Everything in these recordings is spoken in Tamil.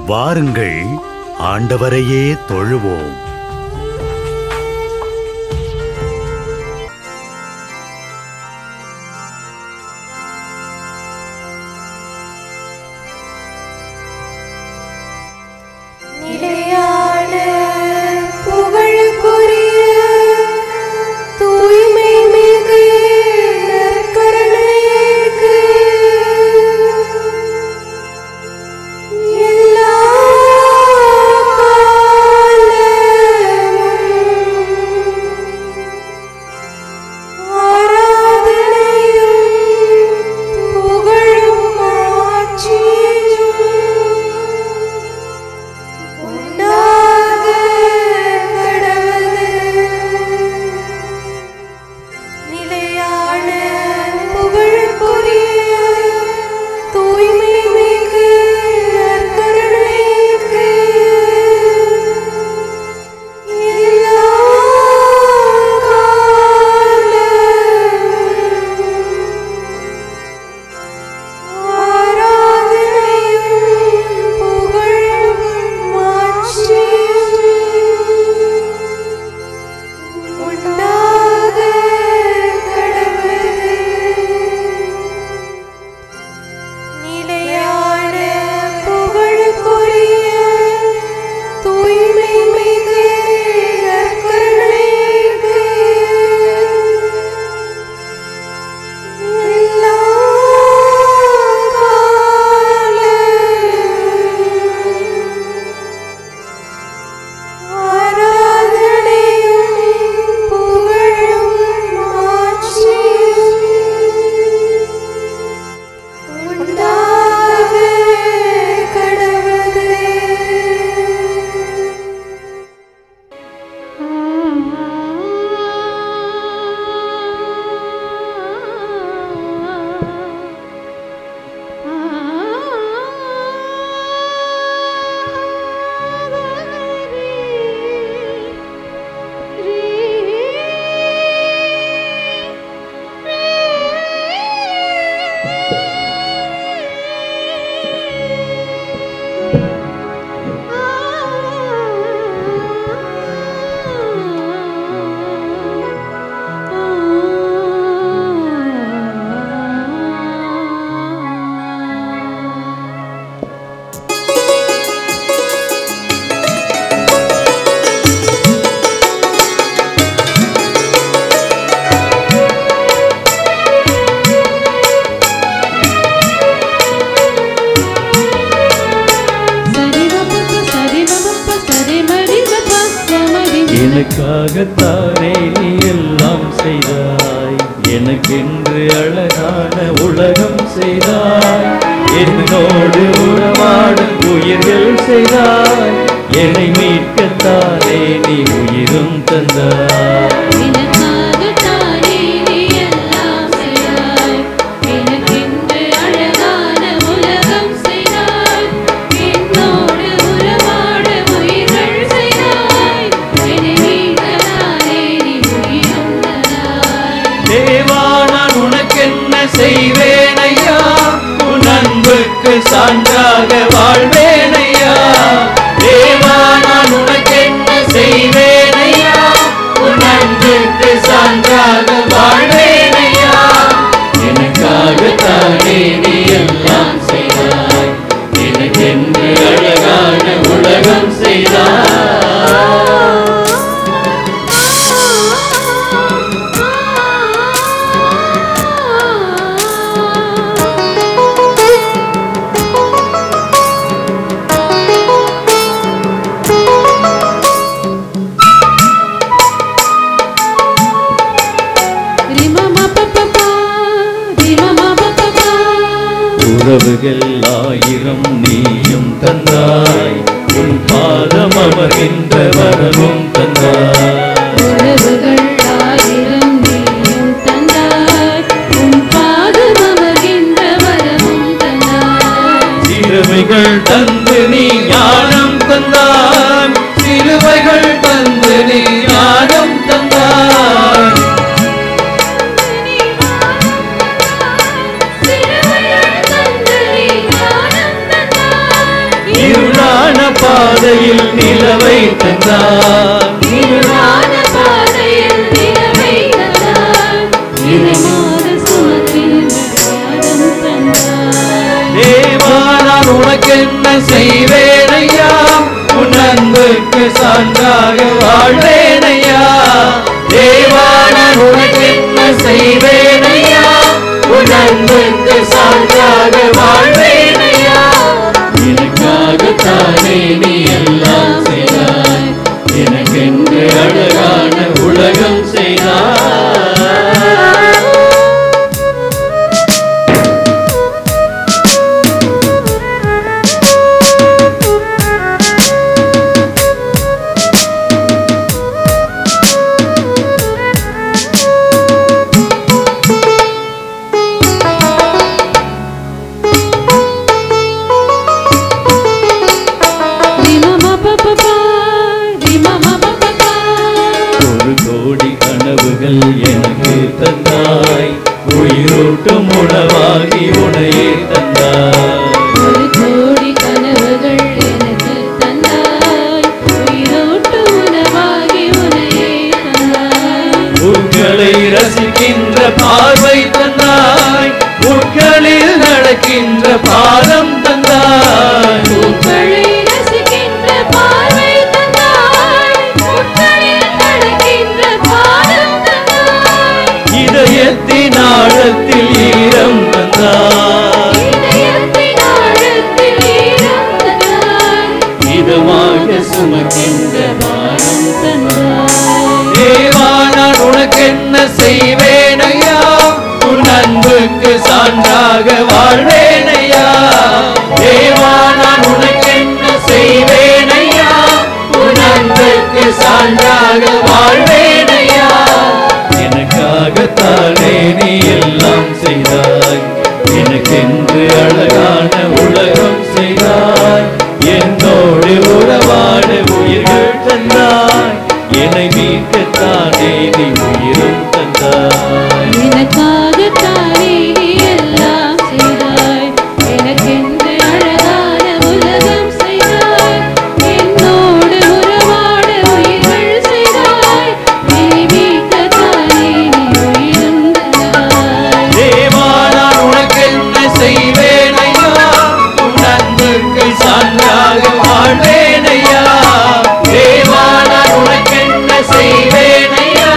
வாருங்கள், ஆண்டவரையே தொழுவோம். எனக்காகத்தானே நீ எல்லாம் செய்தாய், எனக்கென்று அழகான உலகம் செய்தாய், என்னோடு உறவாடும் உயிர்கள் செய்தாய், என்னை மீட்கத்தானே நீ உயிரும் தந்தாய். செய்வேனையா உன் அன்புக்கு சான்றாக வாழ்வேனையா, தேவா நான் உனக்கு என்ன செய்வேனையா, உன் அன்புக்கு சான்றாக வாழ்வேனையா, எனக்காகத்தானே நீ எல்லாம் செய்தாய், எனக்கென்று அழகான உலகம் செய்தாய். உறவுகள் ஆயிரம் நீயும் தந்தாய், உன் பாதம் அமர்கின்ற வரமும் தந்தாய். உறவுகள் ஆயிரம் நீயும் தந்தாய், உன் பாதம் அமர்கின்ற வரமும் தந்தாய். சிறுமைகள் தந்து நீ ஞானம் தந்தாய், சிலுவைகள் தந்து நீ ஞானம் தந்தாய். பாதையில் நிலவை தந்தார். இருளான பாதையில் நிலவை தந்தார். இருமாத சுமத்தில் ஞானம் தந்தார். தேவா நான் உனக்கென்ன செய்வேனையா, உன் அன்புக்கு சான்றாக வாழ்வேனையா. தேவா நான் உனக்கென்ன செய்வேனையா, உன் அன்புக்கு சான்றாக வாழ்வேனையா. எனக்காகத்தானே நீ எல்லாம் செய்தாய், எனக்கென்று அழகான உலகம் செய்தாய். எனக்கு தந்தாய், உயிரோட்டும் உணவாகி உனையே தந்தாய். ஒரு கோடி கனவுகள் எனக்கு தந்தாய், உயிரோட்டும் உணவாகி உனையே தந்தாய். உங்களை ரசிக்கின்ற பார்வை தந்தாய், உட்களில் நடக்கின்ற பாதம் தந்தாய். உங்களை ரசிக்கின்ற பார்வை தந்தாய், உட்களில் நடக்கின்ற பாதம் தந்தாய். இதயத்தின் ஆழத்தில் ஈரம் தந்தாய், இதயத்தின் ஆழத்தில் ஈரம் தந்தாய். இதமாக சுமக்கின்ற பாரம் தந்தாய். தேவா நான் உனக்கென்ன செய்வேனையா, உன் அன்புக்கு சான்றாக வாழ்வேனையா. தேவா நான் உனக்கென்ன செய்வேனையா, உன் அன்புக்கு சான்றாக வாழ்வேனையா. எனக்காகத்தானே நீ எல்லாம் செய்தாய், எனக்கென்று அழகான உலகம் செய்தாய். என்னோடு உறவாட உயிர்கள் தந்தாய், என்னை மீட்கத்தானே நீ உயிரும் தந்தாய். எனக்காகத்தானே நீ எல்லாம் செய்தாய், எனக்கென்று அழகான உலகம் செய்தாய். என்னோடு உறவாட உயிர்கள் செய்தாய், என்னை மீட்கத்தானே நீ உயிரும் தந்தாய். தேவா நான் உனக்கென்ன செய்வேனையா, உன் அன்புக்கு சான்றாக வாழ்வேனையா. தேவா நான் உனக்கென்ன செய்வேனையா,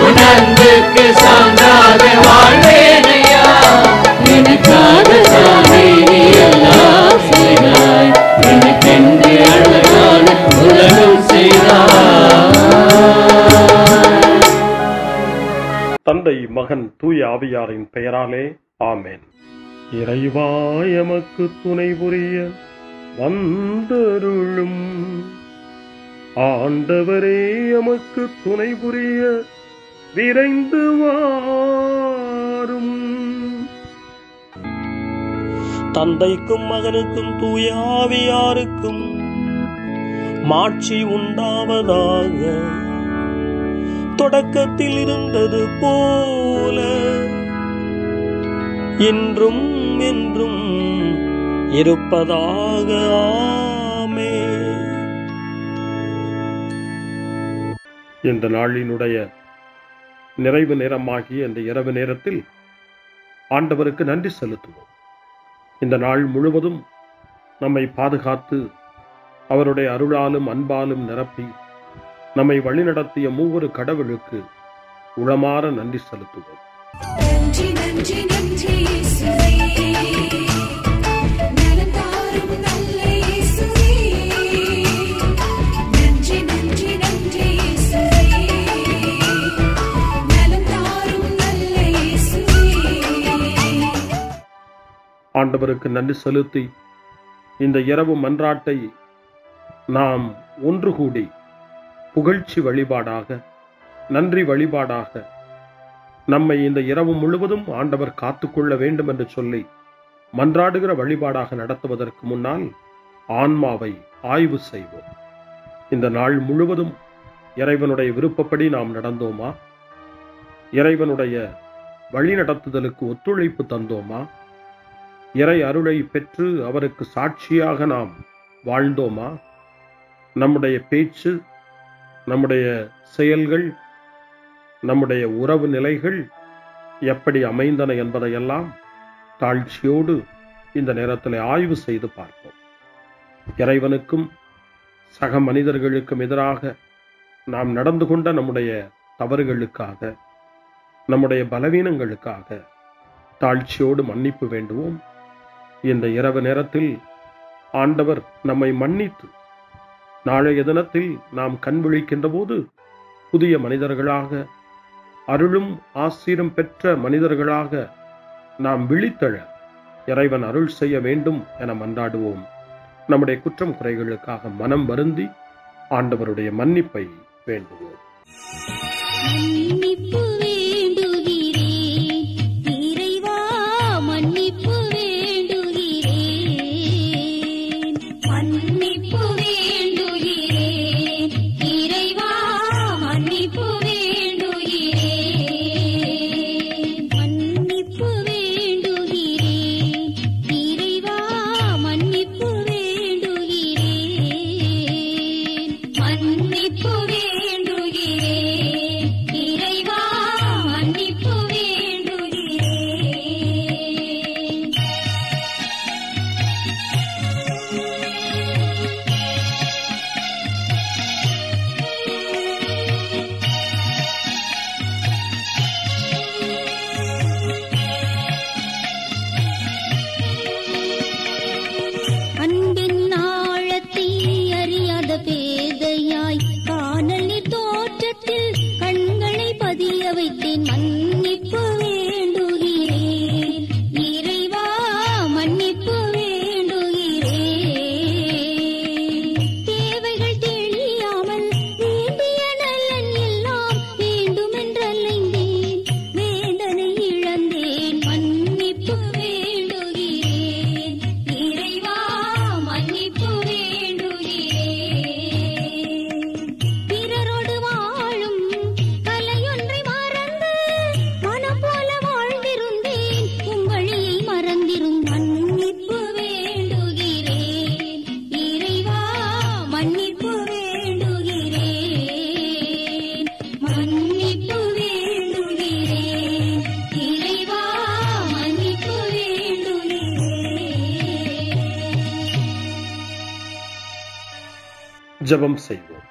உன் அன்புக்கு சான்றாக வாழ்வேனையா. எனக்காகத்தானே நீ எல்லாம் செய்தாய், எனக்கென்று அழகான உலகம் செய்தாய். தந்தை, மகன், தூய ஆவியாரின் பெயராலே ஆமென். இறைவா எமக்கு துணை புரிய வந்தருளும், ஆண்டவரே எமக்கு துணை புரிய விரைந்து வாரும். தந்தைக்கும் மகனுக்கும் தூய ஆவியாருக்கும் மாட்சி உண்டாவதாக. தொடக்கத்தில் இருந்தது போல இன்றும் என்றும் இருப்பதாக. ஆமென். இந்த நாளினுடைய நிறைவு நேரமாகிய இந்த இரவு நேரத்தில் ஆண்டவருக்கு நன்றி செலுத்துவோம். இந்த நாள் முழுவதும் நம்மை பாதுகாத்து அவருடைய அருளாலும் அன்பாலும் நிரப்பி நம்மை வழிநடத்திய மூவொரு கடவுளுக்கு உளமாற நன்றி செலுத்துவோம். நன்றி நன்றி நன்றி இயேசுவே, நலம் தாரும் நல்ல இயேசுவே. நன்றி நன்றி நன்றி இயேசுவே, நலம் தாரும் நல்ல இயேசுவே. ஆண்டவருக்கு நன்றி செலுத்தி இந்த இரவு மன்றாட்டை நாம் ஒன்று கூடி புகழ்ச்சி வழிபாடாக, நன்றி வழிபாடாக நம்மை இந்த இரவு முழுவதும் ஆண்டவர் காத்துக்கொள்ள வேண்டும் என்று சொல்லி மன்றாடுகிற வழிபாடாக நடத்துவதற்கு முன்னால் ஆன்மாவை ஆய்வு செய்வோம். இந்த நாள் முழுவதும் இறைவனுடைய விருப்பப்படி நாம் நடந்தோமா? இறைவனுடைய வழிநடத்துதலுக்கு ஒத்துழைப்பு தந்தோமா? இறை அருளை பெற்று அவருக்கு சாட்சியாக நாம் வாழ்ந்தோமா? நம்முடைய பேச்சு, நம்முடைய செயல்கள், நம்முடைய உறவு நிலைகள் எப்படி அமைந்தன என்பதையெல்லாம் தாழ்ச்சியோடு இந்த நேரத்தில் ஆய்வு செய்து பார்ப்போம். இறைவனுக்கும் சக மனிதர்களுக்கும் எதிராக நாம் நடந்து கொண்ட நம்முடைய தவறுகளுக்காக, நம்முடைய பலவீனங்களுக்காக தாழ்ச்சியோடு மன்னிப்பு வேண்டுவோம். இந்த இரவு நேரத்தில் ஆண்டவர் நம்மை மன்னித்து நாளைய தினத்தில் நாம் கண் விழிக்கின்ற போது புதிய மனிதர்களாக, அருளும் ஆசீரும் பெற்ற மனிதர்களாக நாம் விழித்தெழ இறைவன் அருள் செய்ய வேண்டும் என மன்றாடுவோம். நம்முடைய குற்றம் குறைகளுக்காக மனம் வருந்தி ஆண்டவருடைய மன்னிப்பை வேண்டுவோம். மன்னிப்பு வேண்டுகிறேன் இறைவா, மன்னிப்பு வேண்டுகிறேன். மன்னிப்பு வேண்டுகிறேன் இறைவா, மன்னிப்பு வேண்டுகிறேன். மன்னிப்பு வேண்டுகிறேன் இறைவா, மன்னிப்பு வேண்டுகிறேன். மன்னிப்பு வேண்டுகிறேன் இறைவா, மன்னிப்பு வேண்டுகிறேன். அன்பின் ஆழத்தை அறியாத பேதையாய் காணல் நீர் தோற்றத்தில் கண்களை பதிய வைத்தேன். மன்னிப்பு வேண்டுகிறேன் இறைவா, மன்னிப்பு வேண்டுகிறேன். தேவைகள் தெளியாமல் வேண்டிய நலன் எல்லாம் வேண்டுமென்றலைந்தேன், வேதனை இழந்தேன். மன்னிப்பு வேண்டுகிறேன் இறைவா, மன்னிப்பு வேண்டுகிறேன். பிறரோடு வாழும் கலையொன்றை மறந்து மனம் போல வாழ்ந்திருந்தேன், உங்களியை மறந்திரும். மன்னிப்பு வேண்டுகிறேன் இறைவா, மன்னிப்பு வேண்டுகிறேன். மன்னிப்பு வேண்டுகிறேன் இறைவா, மன்னிப்பு வேண்டுகிறேன். ஜெபம் செய்வோம்.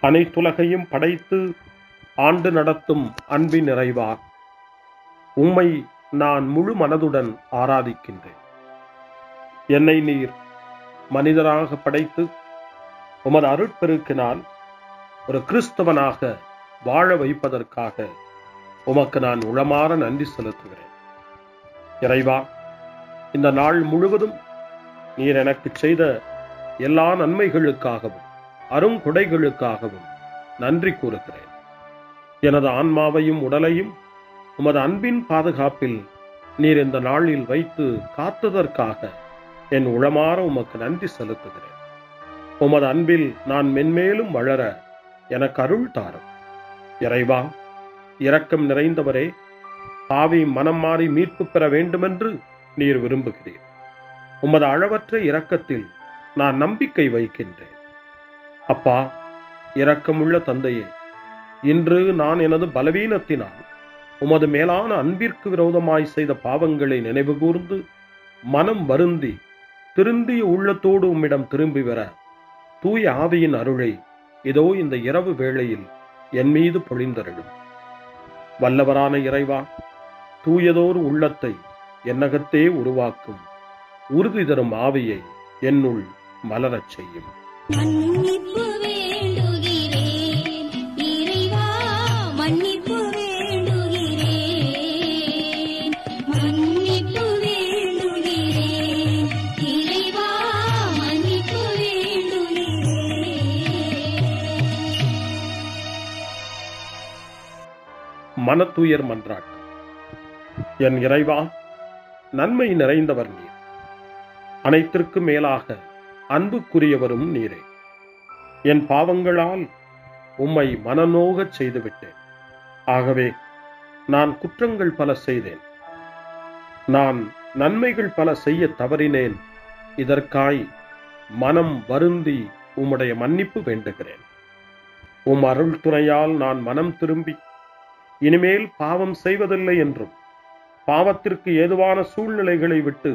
அனைத்துலகையும் படைத்து ஆண்டு நடத்தும் அன்பின் நிறைவா, உம்மை நான் முழு மனதுடன் ஆராதிக்கின்றேன். என்னை நீர் மனிதராக படைத்து உமது அருட்பெருக்கினால் ஒரு கிறிஸ்தவனாக வாழ வைப்பதற்காக உமக்கு நான் உளமாற நன்றி செலுத்துகிறேன். இறைவா, இந்த நாள் முழுவதும் நீர் எனக்கு செய்த எல்லா நன்மைகளுக்காகவும் அருங்கொடைகளுக்காகவும் நன்றி கூறுகிறேன். எனது ஆன்மாவையும் உடலையும் உமது அன்பின் பாதுகாப்பில் நீர் இந்த நாளில் வைத்து காத்ததற்காக என் உளமாற உமக்கு நன்றி செலுத்துகிறேன். உமது அன்பில் நான் மென்மேலும் வளர எனக்கு அருள் தாரும். இறைவா, இரக்கம் நிறைந்தவரே, பாவி மனம் மாறி மீட்பு பெற வேண்டுமென்று நீர் விரும்புகிறீர். உமது அளவற்ற இரக்கத்தில் நான் நம்பிக்கை வைக்கின்றேன். அப்பா, இரக்கமுள்ள தந்தையே, இன்று நான் எனது பலவீனத்தினால் உமது மேலான அன்பிற்கு விரோதமாய் செய்த பாவங்களை நினைவு கூர்ந்து மனம் வருந்தி திருந்திய உள்ளத்தோடு உம்மிடம் திரும்பி வர தூய ஆவியின் அருளை இதோ இந்த இரவு வேளையில் என் மீது பொழிந்தருளும். வல்லவரான இறைவா, தூயதோர் உள்ளத்தை என்னகத்தே உருவாக்கும் உறுதி தரும் ஆவியை என்னுள் மலரச் செய்யும். மன்னிப்பு வேண்டுகிறேன் இறைவா, மன்னிப்பு வேண்டுகிறேன். மன்னிப்பு வேண்டுகிறேன் இறைவா, மன்னிப்பு வேண்டுகிறேன். மனத்துயர் மன்றாட்டு. என் இறைவா, நன்மை நிறைந்தவர் நீர், அனைத்திற்கும் மேலாக அன்புக்குரியவரும் நீரே. என் பாவங்களால் உம்மை மனநோகச் செய்துவிட்டேன். ஆகவே நான் குற்றங்கள் பல செய்தேன். நான் நன்மைகள் பல செய்ய தவறினேன். இதற்காய் மனம் வருந்தி உம்முடைய மன்னிப்பு வேண்டுகிறேன். உம் அருள் துணையால் நான் மனம் திரும்பி இனிமேல் பாவம் செய்வதில்லை என்றும் பாவத்திற்கு ஏதுவான சூழ்நிலைகளை விட்டு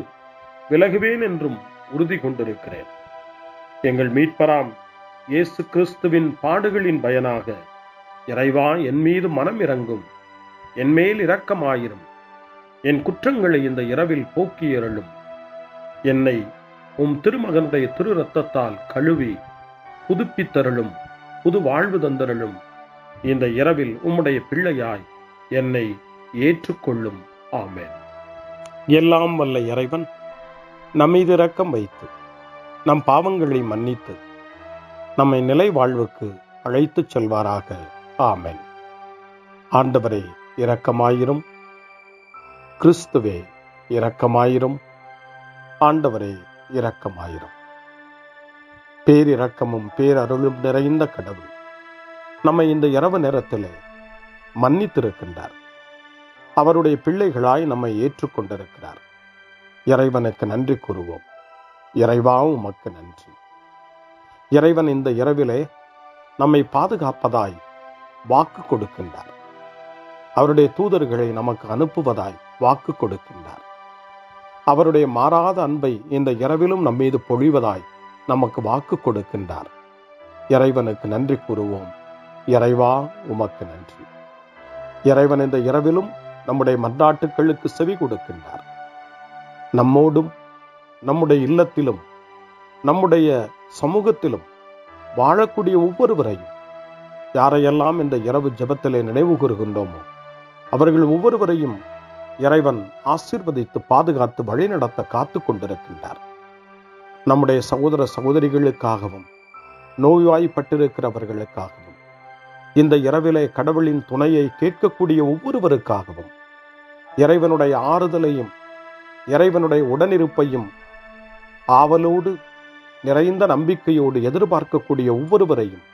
விலகுவேன் என்றும் உறுதி கொண்டிருக்கிறேன். எங்கள் மீட்பராம் இயேசு கிறிஸ்துவின் பாடுகளின் பயனாக இறைவா, என் மீது மனம் இறங்கும், என் மேல் இரக்கமாயிரும், என் குற்றங்களை இந்த இரவில் போக்கியருளும். என்னை உம் திருமகனுடைய திரு இரத்தத்தால் கழுவி புதுப்பித்தருளும், புது வாழ்வு தந்தருளும். இந்த இரவில் உம்முடைய பிள்ளையாய் என்னை ஏற்றுக்கொள்ளும். ஆமென். எல்லாம் வல்ல இறைவன் நம்மீது இரக்கம் வைத்து நம் பாவங்களை மன்னித்து நம்மை நிலை வாழ்வுக்கு அழைத்துச் செல்வாராக. ஆமென். ஆண்டவரே இரக்கமாயிரும். கிறிஸ்துவே இரக்கமாயிரும். ஆண்டவரே இரக்கமாயிரும். பேரிரக்கமும் பேரருளும் நிறைந்த கடவுள் நம்மை இந்த இரவு நேரத்திலே மன்னித்திருக்கின்றார். அவருடைய பிள்ளைகளாய் நம்மை ஏற்றுக்கொண்டிருக்கிறார். இறைவனுக்கு நன்றி கூறுவோம். இறைவா, உமக்கு நன்றி. இறைவன் இந்த இரவிலே நம்மை பாதுகாப்பதாய் வாக்கு கொடுக்கின்றார். அவருடைய தூதர்களை நமக்கு அனுப்புவதாய் வாக்கு கொடுக்கின்றார். அவருடைய மாறாத அன்பை இந்த இரவிலும் நம்மீது பொழிவதாய் நமக்கு வாக்கு கொடுக்கின்றார். இறைவனுக்கு நன்றி கூறுவோம். இறைவா, உமக்கு நன்றி. இறைவன் இந்த இரவிலும் நம்முடைய மன்றாட்டுக்களுக்கு செவி கொடுக்கின்றார். நம்மோடும் நம்முடைய இல்லத்திலும் நம்முடைய சமூகத்திலும் வாழக்கூடிய ஒவ்வொருவரையும், யாரையெல்லாம் இந்த இரவு ஜெபத்திலே நினைவு கூறுகின்றோமோ அவர்கள் ஒவ்வொருவரையும் இறைவன் ஆசீர்வதித்து பாதுகாத்து வழிநடத்த காத்து கொண்டிருக்கின்றார். நம்முடைய சகோதர சகோதரிகளுக்காகவும் நோய்வாய்ப்பட்டிருக்கிறவர்களுக்காகவும் இந்த இரவிலே கடவுளின் துணையை கேட்கக்கூடிய ஒவ்வொருவருக்காகவும் இறைவனுடைய ஆறுதலையும் இறைவனுடைய உடனிருப்பையும் ஆவலோடு நிறைந்த நம்பிக்கையோடு எதிர்பார்க்கக்கூடிய ஒவ்வொருவரையும்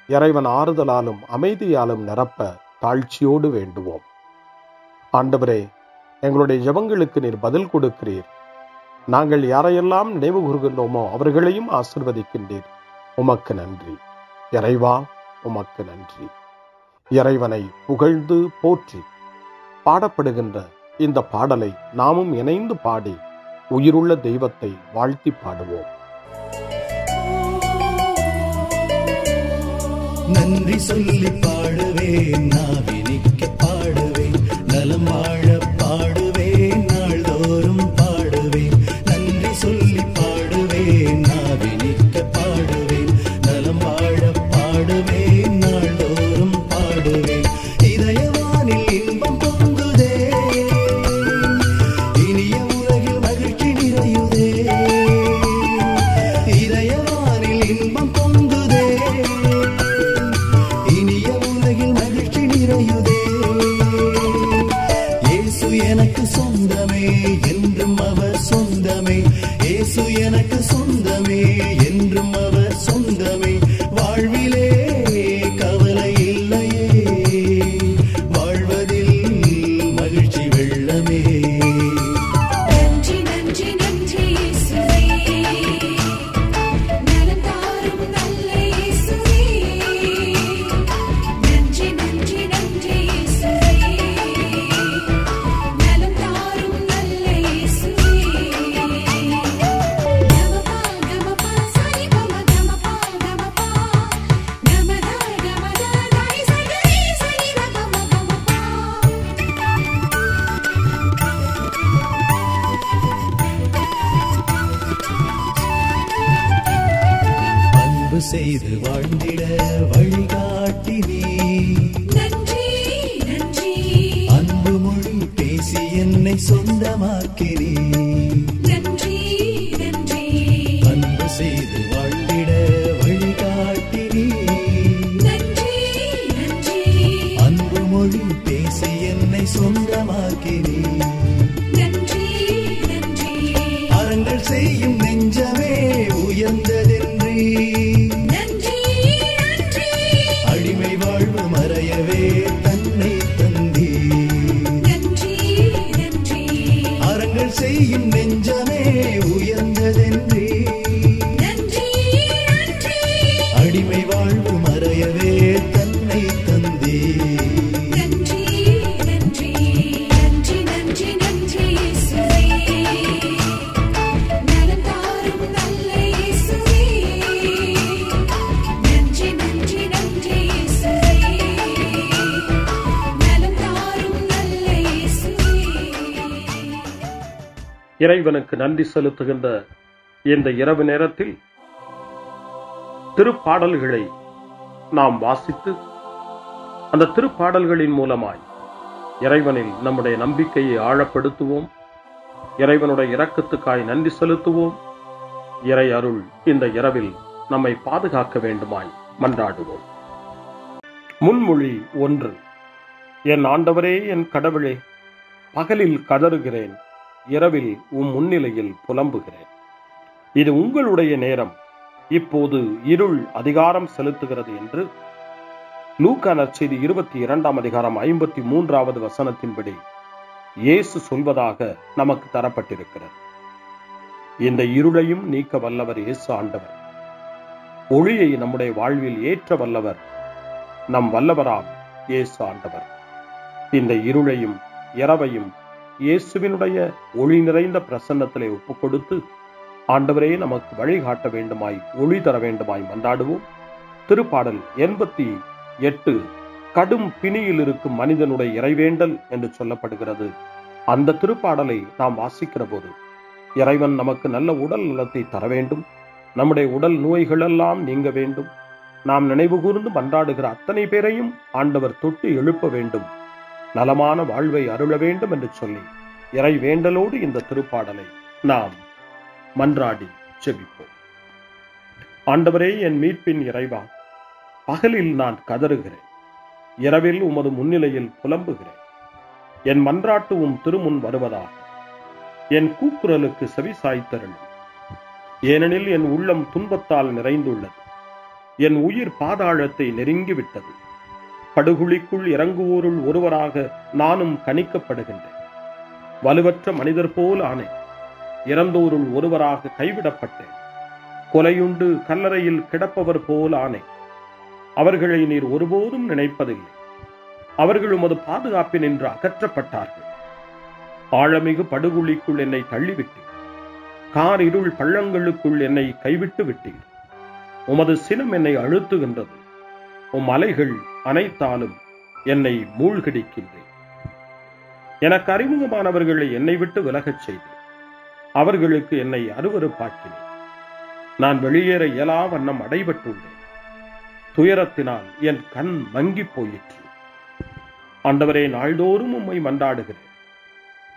இறைவன் ஆறுதலாலும் அமைதியாலும் நிரப்ப தாழ்ச்சியோடு வேண்டுவோம். ஆண்டவரே, எங்களுடைய ஜெபங்களுக்கு நீர் பதில் கொடுக்கிறீர். நாங்கள் யாரையெல்லாம் நினைவு கூறுகின்றோமோ அவர்களையும் ஆசீர்வதிக்கின்றீர். உமக்கு நன்றி. இறைவா, உமக்கு நன்றி. இறைவனை புகழ்ந்து போற்றி பாடப்படுகின்ற இந்த பாடலை நாமும் இணைந்து பாடி உயிருள்ள தெய்வத்தை வாழ்த்தி பாடுவோம். நன்றி சொல்லி பாடுவேன், நாவினிக்க பாடுவேன், நலம் வாழ பாடுவேன், நாள்தோறும் பாடுவேன். நன்றி சொல்லி பாடுவேன், நாவினிக்க பாடுவேன், நலம் வாழ பாடுவேன், நாள்தோறும் பாடுவேன். இதயவானில் இன்பம் பொங்குதே, இனிய உலகில் மகிழ்ச்சி நிறையுதே. இதயவானில் இன்பம் பொங்குதே, இனிய உலகில் மகிழ்ச்சி நிறையுதே. இயேசு எனக்கு சொந்தமே, என்றும் அவர் சொந்தமே. இயேசு எனக்கு சொந்தமே, என்றும் அவர் சொந்தமே. வாழ்விலே கவலை இல்லையே, வாழ்வதில் மகிழ்ச்சி வெள்ளமே. நன்றி நன்றி நன்றி இயேசுவே, நலம் தாரும் நல்ல இயேசுவே. நன்றி நன்றி நன்றி இயேசுவே, நலம் தாரும் நல்ல இயேசுவே. கமபா கமபா சரி கமபா கமபா கமதா கமதா தாய் சரி சரி கமபா. அன்பு செய்து வாழ்ந்திட வழிகாட்டி நீ, நன்றி நன்றி அன்பு மொழி பேசி என்னை சொந்தமாக்கி நீ. நன்றி நன்றி அன்பு செய்து வாழ்ந்திட வழிகாட்டி நீ, நன்றி நன்றி அன்பு மொழி பேசி என்னை சொந்தமாக்கி நீ. நன்றி நன்றி அறங்கள் செய்யும் நெஞ்சமே உயர்ந்ததென்றி, நன்றி நன்றி அடிமை வாழ்வு மறையவே தன்னை தந்தி. நன்றி நன்றி அறங்கள் செய்யும் நெஞ்ச இறைவனுக்கு நன்றி செலுத்துகின்ற இந்த இரவு நேரத்தில் திருப்பாடல்களை நாம் வாசித்து அந்த திருப்பாடல்களின் மூலமாய் இறைவனில் நம்முடைய நம்பிக்கையை ஆழப்படுத்துவோம். இறைவனுடைய இரக்கத்துக்காய் நன்றி செலுத்துவோம். இறை அருள் இந்த இரவில் நம்மை பாதுகாக்க வேண்டுமாய் மன்றாடுவோம். முன்மொழி 1. என் ஆண்டவரே, என் கடவுளே, பகலில் கதறுகிறேன், இரவில் முன்னிலையில் புலம்புகிறேன். இது உங்களுடைய நேரம், இப்போது இருள் அதிகாரம் செலுத்துகிறது என்று லூக்கா நற்செய்தி 22 வசனத்தின்படி இயேசு சொல்வதாக நமக்கு தரப்பட்டிருக்கிறது. இந்த இருளையும் நீக்க வல்லவர் இயேசு ஆண்டவர். ஒளியை நம்முடைய வாழ்வில் ஏற்ற வல்லவர் நம் வல்லவராம் இயேசு ஆண்டவர். இந்த இருளையும் இரவையும் இயேசுவினுடைய ஒளி நிறைந்த பிரசன்னத்திலே ஒப்புக் கொடுத்து ஆண்டவரே நமக்கு வழிகாட்ட வேண்டுமாய், ஒளி தர வேண்டுமாய் மன்றாடுவோம். திருப்பாடல் 88 கடும் பிணியில் இருக்கும் மனிதனுடைய இறைவேண்டல் என்று சொல்லப்படுகிறது. அந்த திருப்பாடலை நாம் வாசிக்கிற போது இறைவன் நமக்கு நல்ல உடல் நலத்தை தர வேண்டும், நம்முடைய உடல் நோய்கள் எல்லாம் நீங்க வேண்டும், நாம் நினைவு கூர்ந்து மன்றாடுகிற அத்தனை பேரையும் ஆண்டவர் தொட்டு எழுப்ப வேண்டும், நலமான வாழ்வை அருள வேண்டும் என்று சொல்லி இறை வேண்டலோடு இந்த திருப்பாடலை நாம் மன்றாடி ஜெபிப்போம். ஆண்டவரே, என் மீட்பின் இறைவா, பகலில் நான் கதறுகிறேன், இரவில் உமது முன்னிலையில் புலம்புகிறேன். என் மன்றாட்டு திருமுன் வருவதாக என் கூக்குரலுக்கு செவி சாய்த்தருளும். ஏனெனில் என் உள்ளம் துன்பத்தால் நிறைந்துள்ளது, என் உயிர் பாதாளத்தை நெருங்கிவிட்டது. படுகுழிக்குள் இறங்குவோருள் ஒருவராக நானும் கணிக்கப்படுகின்றேன். வலுவற்ற மனிதர் போல் ஆனேன், இறந்தோருள் ஒருவராக கைவிடப்பட்டேன். கொலையுண்டு கல்லறையில் கிடப்பவர் போல் ஆனேன். அவர்களை நீர் ஒருபோதும் நினைப்பதில்லை. அவர்கள் உமது பாதுகாப்பினின்று அகற்றப்பட்டார்கள். ஆழமிகு படுகுழிக்குள் என்னை தள்ளிவிட்டீர், கார் இருள் பள்ளங்களுக்குள் என்னை கைவிட்டு விட்டீர். உமது சினம் என்னை அழுத்துகின்றது, உம் அலைகள் அனைத்தாலும் என்னை மூழ்கடிக்கின்றேன். எனக்கு அறிமுகமானவர்களை என்னை விட்டு விலகச் செய்தேன், அவர்களுக்கு என்னை அருவருப்பாக்கினேன். நான் வெளியேற இயலா வண்ணம் அடைபட்டுள்ளேன், துயரத்தினால் என் கண் மங்கி போயிற்று. ஆண்டவரே, நாள்தோறும் உம்மை மன்றாடுகிறேன்,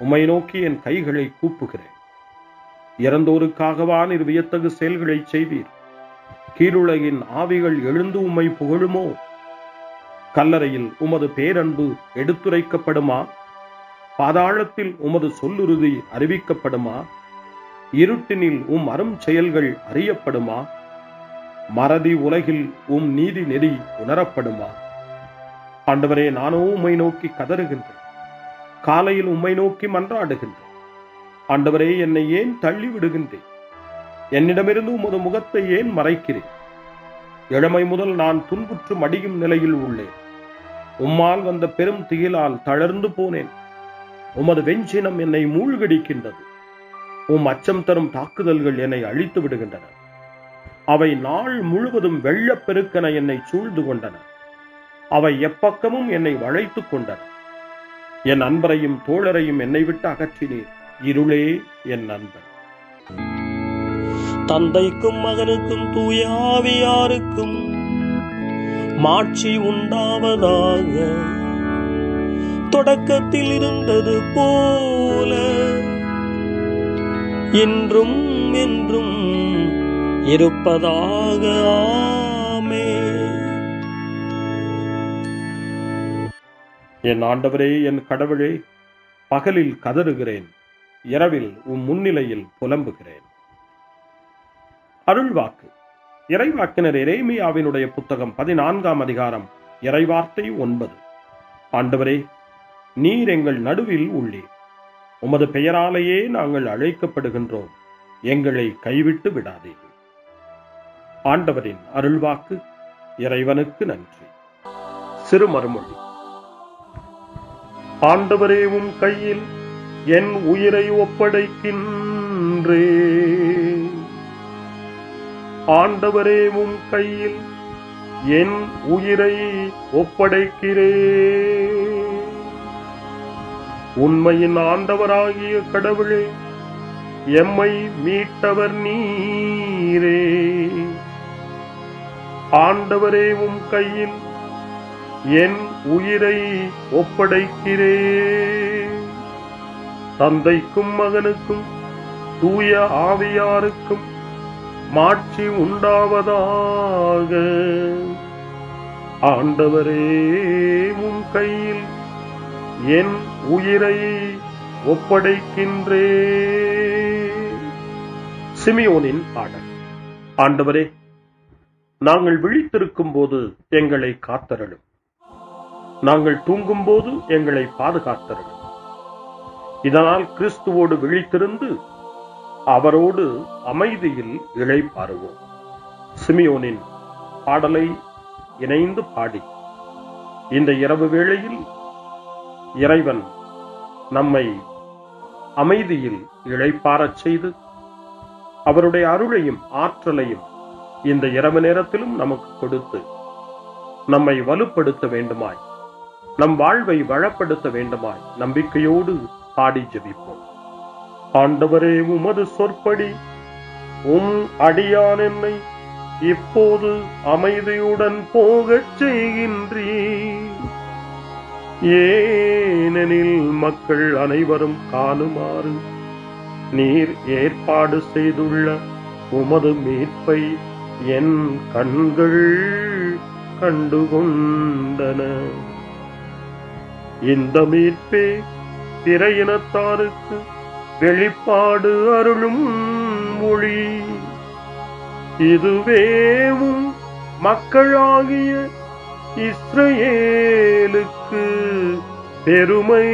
உம்மை நோக்கி என் கைகளை கூப்புகிறேன். இறந்தோருக்காகவா நீர் வியத்தகு செயல்களை செய்வீர்? கீழுலகின் ஆவிகள் எழுந்து உம்மை புகழுமோ? கல்லறையில் உமது பேரன்பு எடுத்துரைக்கப்படுமா? பாதாளத்தில் உமது சொல்லுறுதி அறிவிக்கப்படுமா? இருட்டினில் அரும் செயல்கள் அறியப்படுமா? மறதி உலகில் நீதி நெறி உணரப்படுமா? ஆண்டவரே, நானோ உம்மை நோக்கி கதறுகின்றேன், காலையில் உம்மை நோக்கி மன்றாடுகின்றேன். ஆண்டவரே, என்னை ஏன் தள்ளி விடுகின்றேன்? என்னிடமிருந்து உமது முகத்தை ஏன் மறைக்கிறேன்? இளமை முதல் நான் துன்புற்று மடியும் நிலையில் உள்ளேன். உம்மால் வந்த பெரும் திகிலால் தளர்ந்து போனேன். உமது வெஞ்சினம் என்னை மூழ்கடிக்கின்றது. உம் அச்சம் தரும் தாக்குதல்கள் என்னை அழித்து விடுகின்றன. அவை நாள் முழுவதும் வெள்ளப்பெருக்கென என்னை சூழ்ந்து கொண்டன. அவை எப்பக்கமும் என்னை வளைத்துக் கொண்டன. என் அன்பரையும் தோழரையும் என்னை விட்டு அகற்றினீர். இருளே என் நண்பன். தந்தைக்கும் மகனுக்கும் தூய ஆவியாருக்கும் மாட்சி உண்டாவதாக. தொடக்கத்தில் இருந்தது போல இன்றும் என்றும் இருப்பதாக. ஆமென். என் ஆண்டவரே, என் கடவுளே, பகலில் கதறுகிறேன், இரவில் முன்னிலையில் புலம்புகிறேன். அருள்வாக்கு. இறைவாக்கினர் எரேமியாவினுடைய புத்தகம் 14ஆம் அதிகாரம் இறைவார்த்தை 9. ஆண்டவரே, நீர் எங்கள் நடுவில் உள்ளீர், உமது பெயராலேயே நாங்கள் அழைக்கப்படுகின்றோம், எங்களை கைவிட்டு விடாதீர்கள். ஆண்டவரின் அருள்வாக்கு. இறைவனுக்கு நன்றி. சிறுமறுமொழி. ஆண்டவரே, உம் கையில் என் உயிரை ஒப்படைக்கின்றேன். ஆண்டவரே, உம் கையில் என் உயிரை ஒப்படைக்கிறேன். உண்மையின் ஆண்டவராகிய கடவுளே, எம்மை மீட்டவர் நீரே. ஆண்டவரே, உம் கையில் என் உயிரை ஒப்படைக்கிறேன். தந்தைக்கும் மகனுக்கும் தூய ஆவியாருக்கும் மாட்சி உண்டாவதாக. ஆண்டவரே, உம் கையில் என் உயிரை ஒப்படைக்கின்றேன். சிமியோனின் பாடல். ஆண்டவரே, நாங்கள் விழித்திருக்கும் போது எங்களை காத்தருளும். நாங்கள் தூங்கும் போது எங்களை பாதுகாத்தருளும். இதனால் கிறிஸ்துவோடு விழித்திருந்து அவரோடு அமைதியில் இளைப்பாறுவோம். சிமியோனின் பாடலை இணைந்து பாடி இந்த இரவு வேளையில் இறைவன் நம்மை அமைதியில் இளைப்பாறச் செய்து அவருடைய அருளையும் ஆற்றலையும் இந்த இரவு நேரத்திலும் நமக்கு கொடுத்து நம்மை வலுப்படுத்த வேண்டுமாய், நம் வாழ்வை வளப்படுத்த வேண்டுமாய் நம்பிக்கையோடு பாடி ஜெபிப்போம். ஆண்டவரே, உமது சொற்படி உம் அடியான் என்னை இப்போது அமைதியுடன் போகச் செய்கின்றீர். ஏனெனில் மக்கள் அனைவரும் காணுமாறு நீர் ஏற்பாடு செய்துள்ள உமது மீட்பை என் கண்கள் கண்டுகொண்டன. இந்த மீட்பே பிற இனத்தாருக்கு வெளிப்பாடு அருளும் மொழி. இதுவேவும் மக்களாகிய இஸ்ரவேலுக்கு பெருமை.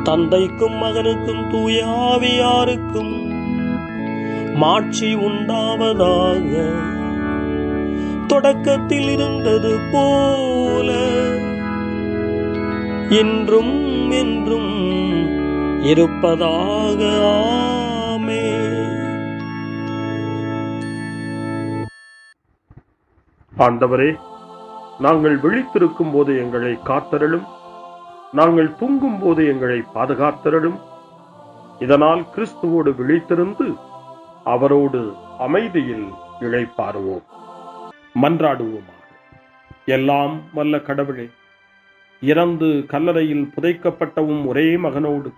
தந்தைக்கும் மகனுக்கும் தூய ஆவியாருக்கும் மாட்சி உண்டாவதாக. தொடக்கத்தில் இருந்தது போல இன்றும் என்றும் இருப்பதாக. ஆமென். ஆண்டவரே, நாங்கள் விழித்திருக்கும் போது எங்களை காத்தருளும். நாங்கள் தூங்கும் போது எங்களை பாதுகாத்தருளும். இதனால் கிறிஸ்துவோடு விழித்திருந்து அவரோடு அமைதியில் இளைப்பாறுவோம். மன்றாடுவோமாக. எல்லாம் வல்ல கடவுளே, இறந்து கல்லறையில் புதைக்கப்பட்டவும் ஒரே மகனோடு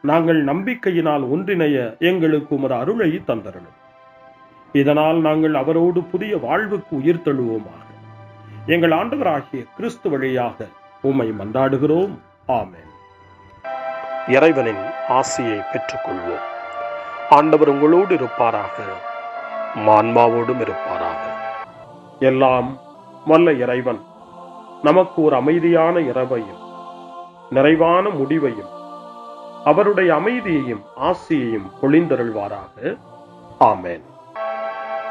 நாங்கள் நம்பிக்கையினால் ஒன்றிணைய எங்களுக்கு உமது அருளை தந்தருளும். இதனால் நாங்கள் அவரோடு புதிய வாழ்வுக்கு உயிர் தழுவோமாக. எங்கள் ஆண்டவராகிய கிறிஸ்து வழியாக உம்மை மன்றாடுகிறோம். ஆமென். இறைவனின் ஆசியை பெற்றுக்கொள்வோம். ஆண்டவர் உங்களோடு இருப்பாராக, ஆன்மாவோடும் இருப்பாராக. எல்லாம் வல்ல இறைவன் நமக்கு ஒரு அமைதியான இரவையும் நிறைவான முடிவையும் அவருடைய அமைதியையும் ஆசியையும் பொழிந்தருள்வாராக. ஆமென்.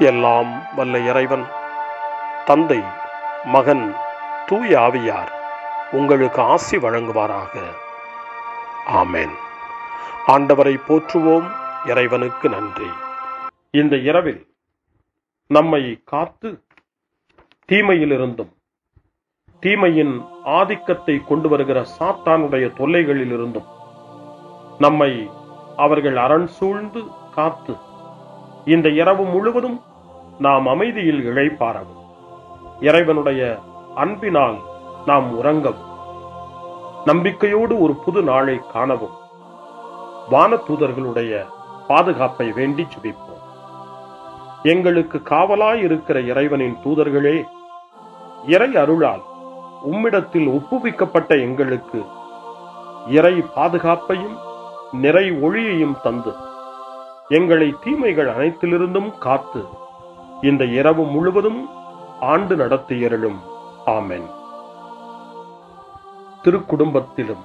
எல்லாம் வல்ல இறைவன் தந்தை, மகன், தூய ஆவியார் உங்களுக்கு ஆசி வழங்குவாராக. ஆமென். ஆண்டவரை போற்றுவோம். இறைவனுக்கு நன்றி. இந்த இரவில் நம்மை காத்து தீமையிலிருந்தும் தீமையின் ஆதிக்கத்தை கொண்டு வருகிற சாத்தானுடைய தொல்லைகளில் இருந்தும் நம்மை அவர்கள் அரண் சூழ்ந்து காத்து இந்த இரவு முழுவதும் நாம் அமைதியில் இளைப்பாறவும், இறைவனுடைய அன்பினால் நாம் உறங்கவும், நம்பிக்கையோடு ஒரு புது நாளை காணவும் வானதூதர்களுடைய பாதுகாப்பை வேண்டி ஜெபிப்போம். எங்களுக்கு காவலாய் இருக்கிற இறைவனின் தூதர்களே, இறை அருளால் உம்மிடத்தில் ஒப்புவிக்கப்பட்ட எங்களுக்கு இறை பாதுகாப்பையும் நிறை ஒளியையும் தந்து எங்களை தீமைகள் அனைத்திலிருந்தும் காத்து இந்த இரவு முழுவதும் ஆண்டு நடத்தியருளும். ஆமென். திருக்குடும்பத்திலும்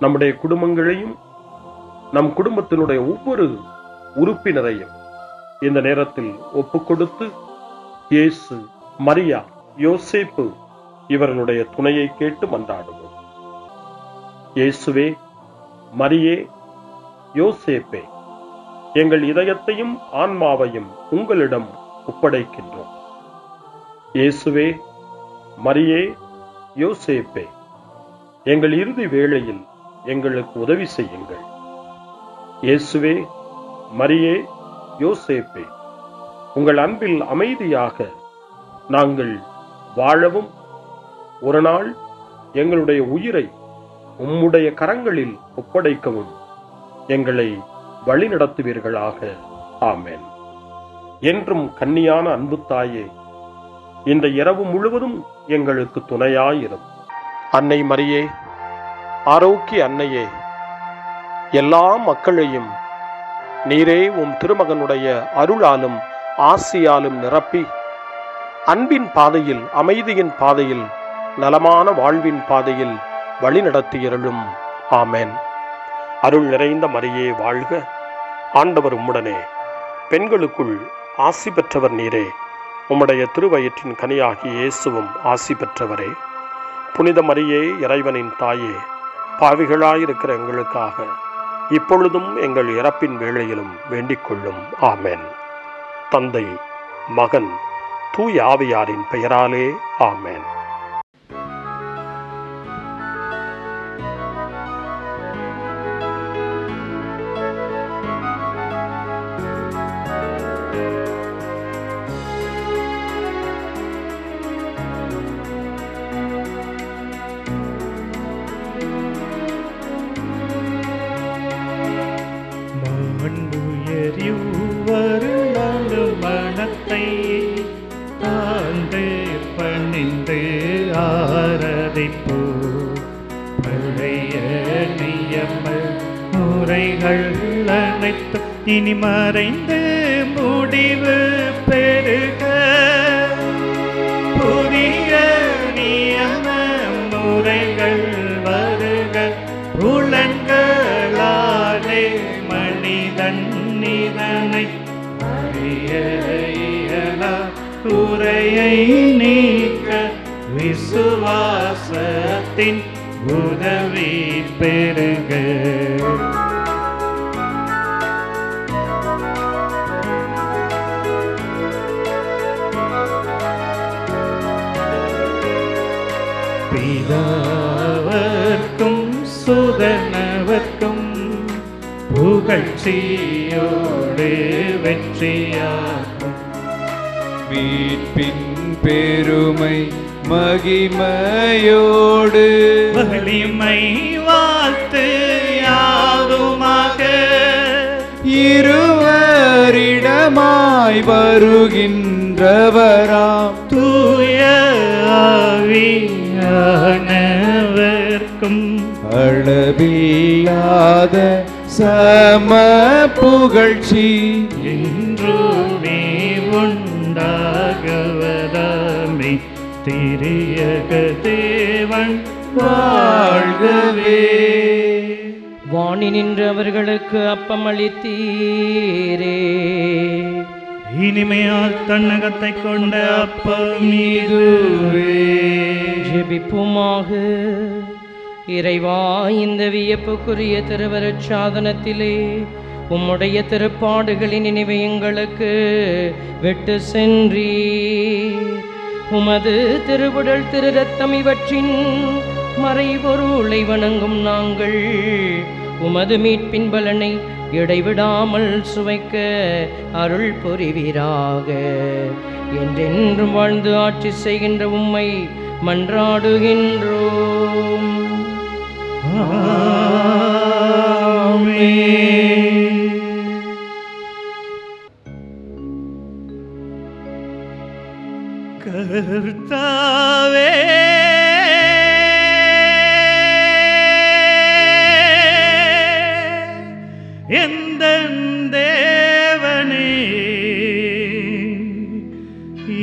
நம்முடைய குடும்பங்களையும் நம் குடும்பத்தினுடைய ஒவ்வொரு உறுப்பினரையும் இந்த நேரத்தில் ஒப்புக்கொடுத்து இயேசு, மரியா, யோசேப்பு இவர்களுடைய துணையை கேட்டு மன்றாடுவோம். இயேசுவே, மரியே, யோசேப்பே, எங்கள் இதயத்தையும் ஆன்மாவையும் உங்களிடம் ஒப்படைக்கின்றோம். இயேசுவே, மரியே, யோசேப்பே, எங்கள் இறுதி வேளையில் எங்களுக்கு உதவி செய்யுங்கள். இயேசுவே, மரியே, யோசேப்பே, உங்கள் அன்பில் அமைதியாக நாங்கள் வாழவும் ஒரு நாள் எங்களுடைய உயிரை உம்முடைய கரங்களில் ஒப்படைக்கவும் எங்களை வழிநடத்துவீர்களாக. ஆமென். என்றும் கன்னியான அன்பு தாயே, இந்த இரவு முழுவதும் எங்களுக்கு துணையாயிரும். அன்னை மரியே, ஆரோக்கிய அன்னையே, எல்லா மக்களையும் நீரே உம் திருமகனுடைய அருளாலும் ஆசியாலும் நிரப்பி அன்பின் பாதையில், அமைதியின் பாதையில், நலமான வாழ்வின் பாதையில் வழிநடத்தியருளும். ஆமென். அருள் நிறைந்த மரியே வாழ்க, ஆண்டவர் உம்முடனே, பெண்களுக்குள் ஆசி பெற்றவர் நீரே, உம்முடைய திருவயிற்றின் கனியாகிய இயேசுவும் ஆசி பெற்றவரே. புனித மரியே, இறைவனின் தாயே, பாவிகளாயிருக்கிற எங்களுக்காக இப்பொழுதும் எங்கள் இறப்பின் வேளையிலும் வேண்டிக் கொள்ளும். ஆமென். தந்தை, மகன், தூய ஆவியாரின் பெயராலே. ஆமென். மனத்தை தாழ்ந்து பணிந்து ஆராதிப்போ, பழைய நியம முறைகள் அனைத்தும் இனி மறைந்து முடிவு பெறுக. புதிய நியம முறைகள் வருக. புலன்களாலே மனிதன் இதனை அறிய இயலா. குறையை நீக்க விசுவாசத்தின் உதவி பெறுக. பிதாவர்க்கும் சுதனவர்க்கும் புகழ்ச்சியோடு வெற்றியாகும். மீட்பின் பெருமை மகிமையோடு வலிமை வாழ்த்து யாதுமாக. இருவரிடமாய் வருகின்றவராம் தூய ஆவியானவர்க்கும் அளவில்லாத சம புகழ்ச்சி என்றுமே உண்டாகவதாமே. திரியக தேவன் வாழ்கவே. வாணி நின்று அவர்களுக்கு அப்பம் அளித்தீரே. இனிமையால் தன்னகத்தை கொண்ட அப்பம் இதுவே. ஜெபிப்புமாக. இறைவா, இந்த வியப்புக்குரிய திருவருட் சாதனத்திலே உம்முடைய திருப்பாடுகளின் நினைவை எங்களுக்கு விட்டு சென்றீர். உமது திருவுடல் திரு ரத்தம் இவற்றின் மறைபொருளை வணங்கும் நாங்கள் உமது மீட்பின் பலனை இடைவிடாமல் சுவைக்க அருள் புரிவீராக. என்றென்றும் வாழ்ந்து ஆட்சி செய்கின்ற உம்மை மன்றாடுகின்றோம். கர்த்தாவே, எந்தன் தேவனே,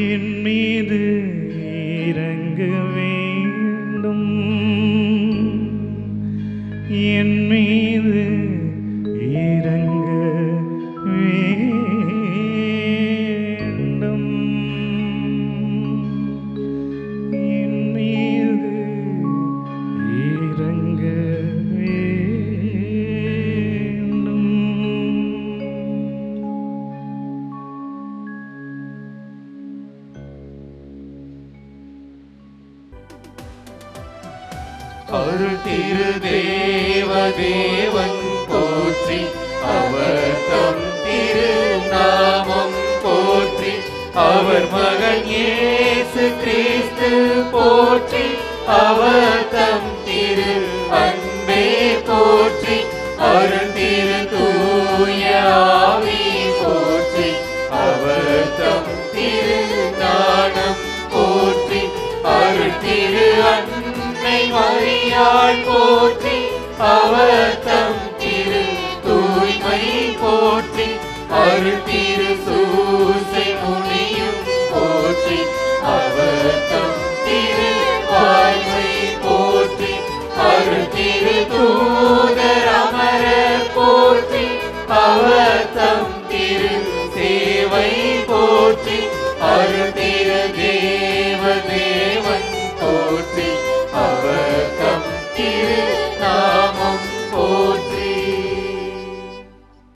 என் மீது இறங்க வேண்டும். என் மீது இறங்க வேண்டும். என் மீது இறங்க வேண்டும். அவர் தம் திருநாமம் போற்றி அவர் மகன் இயேசு கிறிஸ்து போற்றி அவர் தம் திரு அன்பே போற்றி அருள் திரு தூய ஆவி போற்றி அவர் தம் திரு ஞானம் போற்றி அருள் திரு அன்னை மரியாள் போற்றி அவர் தம்